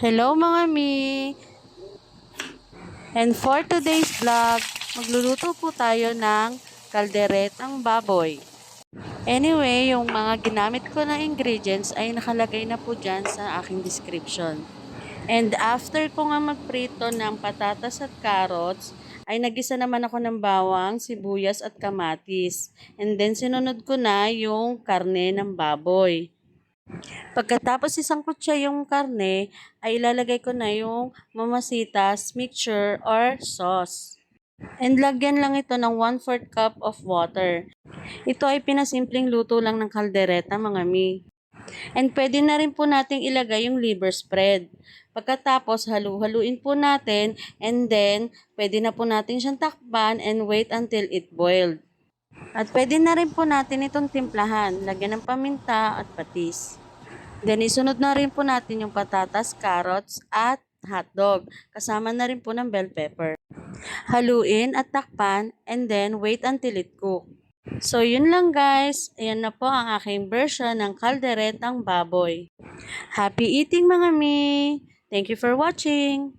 Hello mga mi! And for today's vlog, magluluto po tayo ng kalderetang baboy. Anyway, yung mga ginamit ko na ingredients ay nakalagay na po dyan sa aking description. And after ko nga magprito ng patatas at carrots, ay nagisa naman ako ng bawang, sibuyas at kamatis. And then sinunod ko na yung karne ng baboy. Pagkatapos isangkot siya yung karne, ay ilalagay ko na yung mamasitas, mixture, or sauce. And lagyan lang ito ng 1/4 cup of water. Ito ay pinasimpleng luto lang ng kaldereta mga mi. And pwede na rin po nating ilagay yung liver spread. Pagkatapos halu-haluin po natin and then pwede na po natin siyang takpan and wait until it boiled. At pwede na rin po natin itong timplahan, lagyan ng paminta at patis. Then, isunod na rin po natin yung patatas, carrots, at hotdog. Kasama na rin po ng bell pepper. Haluin at takpan, and then wait until it cook. So, yun lang guys. Ayan na po ang aking version ng kalderetang baboy. Happy eating mga mi! Thank you for watching!